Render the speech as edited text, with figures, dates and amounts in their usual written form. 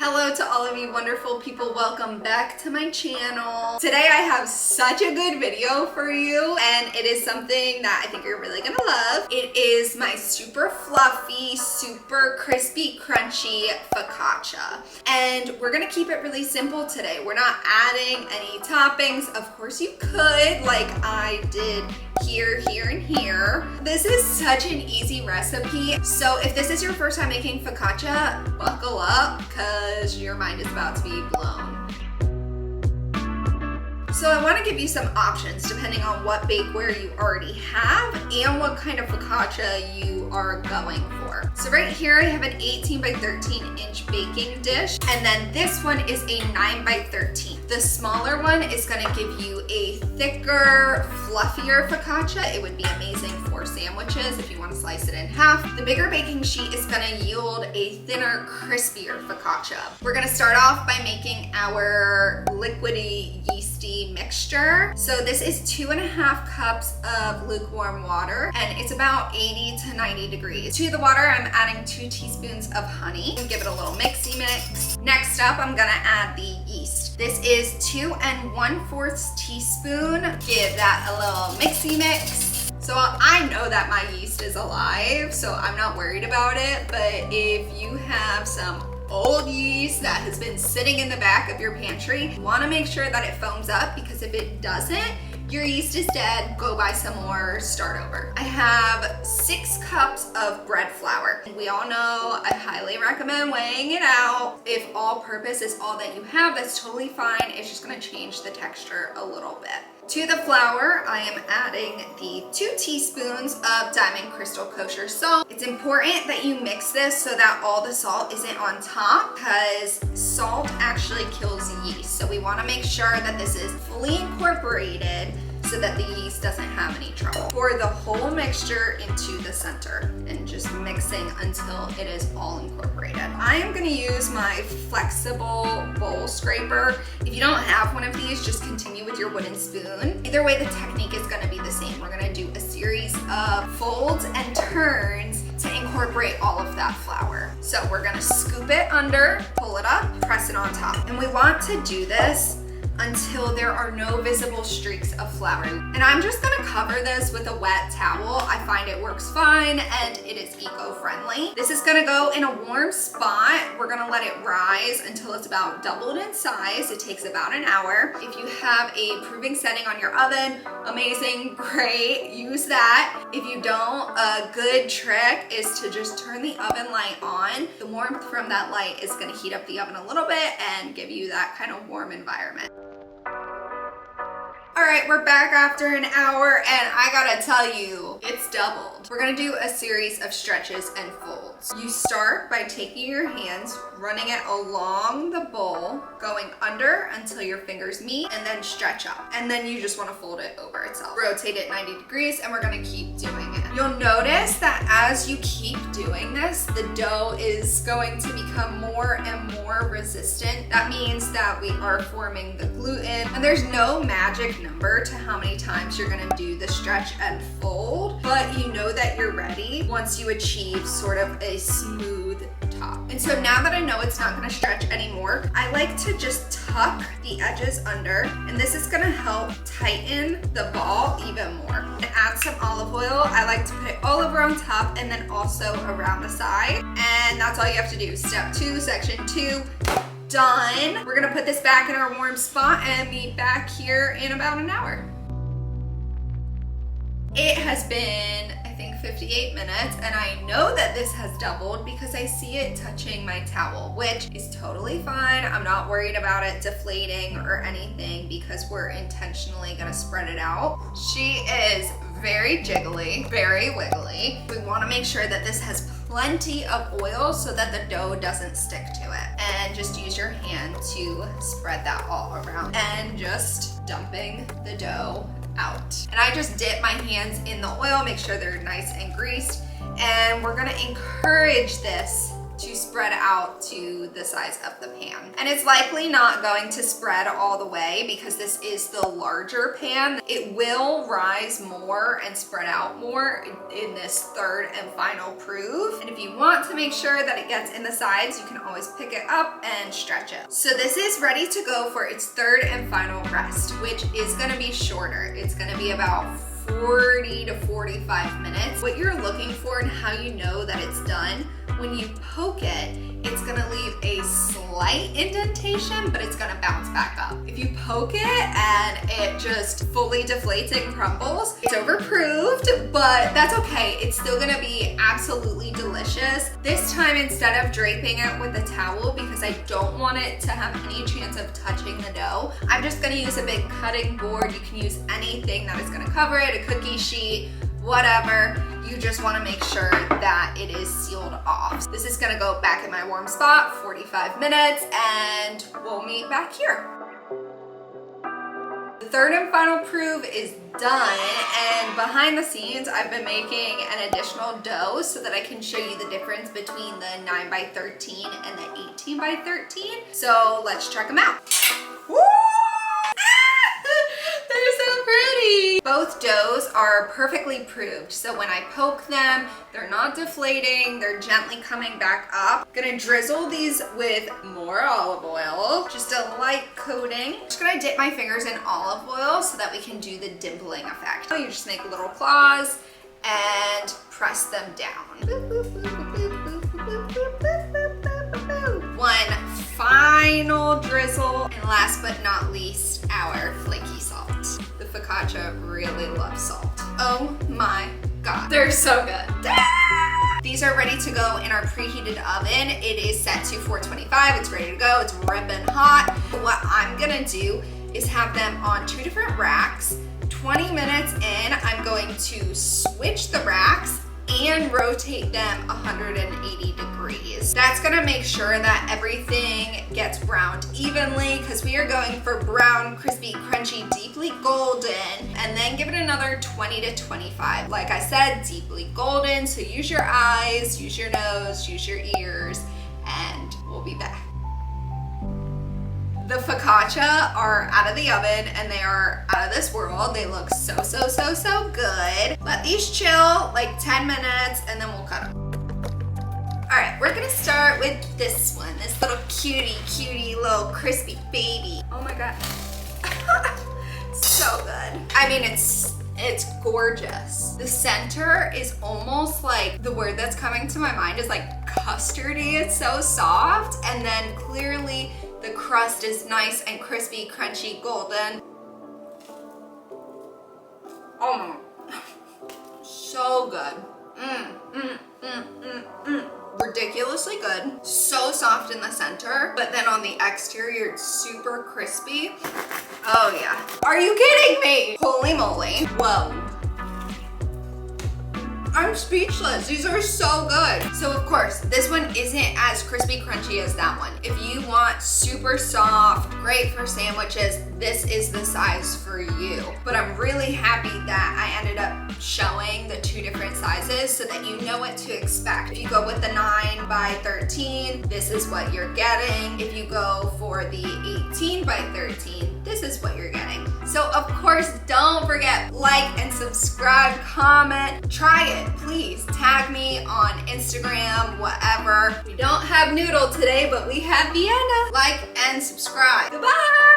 Hello to all of you wonderful people, welcome back to my channel. Today I have such a good video for you and it is something that I think you're really gonna love. It is my super fluffy, super crispy, crunchy focaccia. And we're gonna keep it really simple today. We're not adding any toppings. Of course you could, like I did here, here, and here. This is such an easy recipe. So if this is your first time making focaccia, buckle up because your mind is about to be blown. So I want to give you some options depending on what bakeware you already have and what kind of focaccia you are going for. So right here I have an 18 by 13 inch baking dish, and then this one is a 9 by 13. The smaller one is going to give you a thicker, fluffier focaccia. It would be amazing for sandwiches if you want to slice it in half. The bigger baking sheet is going to yield a thinner, crispier focaccia. We're going to start off by making our liquidy, yeasty mixture. So this is 2.5 cups of lukewarm water and it's about 80 to 90 degrees. To the water, I'm adding 2 teaspoons of honey and give it a little mixy mix. Next up, I'm gonna add the yeast. This is 2 1/4 teaspoon. Give that a little mixy mix. So I know that my yeast is alive, so I'm not worried about it, but if you have some old yeast that has been sitting in the back of your pantry, you want to make sure that it foams up, because if it doesn't, your yeast is dead. Go buy some more, start over. I have 6 cups of bread flour. We all know I highly recommend weighing it out. If all purpose is all that you have, that's totally fine. It's just going to change the texture a little bit. To the flour, I am adding the 2 teaspoons of Diamond Crystal Kosher salt. It's important that you mix this so that all the salt isn't on top, because salt actually kills yeast. So we want to make sure that this is fully incorporated so that the yeast doesn't have any trouble. Pour the whole mixture into the center and just mixing until it is all incorporated. I am gonna use my flexible bowl scraper. If you don't have one of these, just continue with your wooden spoon. Either way, the technique is gonna be the same. We're gonna do a series of folds and turns to incorporate all of that flour. So we're gonna scoop it under, pull it up, press it on top. And we want to do this until there are no visible streaks of flour. And I'm just gonna cover this with a wet towel. I find it works fine and it is eco-friendly. This is gonna go in a warm spot. We're gonna let it rise until it's about doubled in size. It takes about an hour. If you have a proving setting on your oven, amazing, great, use that. If you don't, a good trick is to just turn the oven light on. The warmth from that light is gonna heat up the oven a little bit and give you that kind of warm environment. All right, we're back after an hour and I gotta tell you, it's doubled. We're gonna do a series of stretches and folds. You start by taking your hands, running it along the bowl, going under until your fingers meet, and then stretch up. And then you just wanna fold it over itself. Rotate it 90 degrees and we're gonna keep doing it. You'll notice that as you keep doing this, the dough is going to become more and more resistant. That means that we are forming the gluten, and there's no magic number to how many times you're gonna do the stretch and fold, but you know that you're ready once you achieve sort of a smooth top. And so now that I know it's not gonna stretch anymore, I like to just tuck the edges under, and this is gonna help tighten the ball even more. And add some olive oil. I like to put it all over on top and then also around the side. And that's all you have to do. Step 2, section 2. Done. We're gonna put this back in our warm spot and meet back here in about an hour. It has been, I think, 58 minutes, and I know that this has doubled because I see it touching my towel, which is totally fine. I'm not worried about it deflating or anything because we're intentionally gonna spread it out. She is very jiggly, very wiggly. We wanna make sure that this has plenty of oil so that the dough doesn't stick to it. And just use your hand to spread that all around and just dumping the dough out. And I just dip my hands in the oil, make sure they're nice and greased. And we're gonna encourage this to spread out to the size of the pan. And it's likely not going to spread all the way because this is the larger pan. It will rise more and spread out more in this third and final proof. And if you want to make sure that it gets in the sides, you can always pick it up and stretch it. So this is ready to go for its third and final rest, which is gonna be shorter. It's gonna be about 40 to 45 minutes. What you're looking for and how you know that it's done, when you poke it, it's gonna leave a slight indentation, but it's gonna bounce back up. If you poke it and it just fully deflates and crumbles, it's overproofed, but that's okay. It's still gonna be absolutely delicious. This time, instead of draping it with a towel, because I don't want it to have any chance of touching the dough, I'm just gonna use a big cutting board. You can use anything that is gonna cover it, a cookie sheet, whatever. You just wanna make sure that it is sealed off. This is gonna go back in my warm spot, 45 minutes, and we'll meet back here. The third and final proof is done, and behind the scenes, I've been making an additional dough so that I can show you the difference between the 9x13 and the 18x13. So let's check them out. Woo! They're so pretty. Both doughs are perfectly proved, so when I poke them, they're not deflating, they're gently coming back up. Gonna drizzle these with more olive oil, just a light coating. Just gonna dip my fingers in olive oil so that we can do the dimpling effect. You just make little claws and press them down. One final drizzle, and last but not least, our flaky salt. The focaccia really loves salt. Oh my God, they're so good. These are ready to go in our preheated oven. It is set to 425, it's ready to go, it's ripping hot. What I'm gonna do is have them on 2 different racks. 20 minutes in, I'm going to switch the racks and rotate them 180 degrees. That's gonna make sure that everything gets browned evenly, because we are going for brown, crispy, crunchy, deeply golden, and then give it another 20 to 25. Like I said, deeply golden, so use your eyes, use your nose, use your ears, and we'll be back. The focaccia are out of the oven and they are out of this world. They look so good. Let these chill like 10 minutes and then we'll cut them. All right, we're gonna start with this one. This little cutie little crispy baby. Oh my God. So good. I mean, it's gorgeous. The center is almost like, the word that's coming to my mind is like custardy. It's so soft, and then clearly the crust is nice and crispy, crunchy, golden. Oh, so good. Ridiculously good. So soft in the center, but then on the exterior, it's super crispy. Oh yeah. Are you kidding me? Holy moly. Whoa. I'm speechless. These are so good. So of course, this one isn't as crispy crunchy as that one. If you want super soft, great for sandwiches, this is the size for you. But I'm really happy that I ended up showing the 2 different sizes so that you know what to expect. If you go with the 9x13, this is what you're getting. If you go for the 18x13, this is what you're getting. So of course, don't forget, like and subscribe, comment, try it. Please tag me on Instagram, whatever. We don't have noodle today, but we have Vienna. Like and subscribe. Goodbye.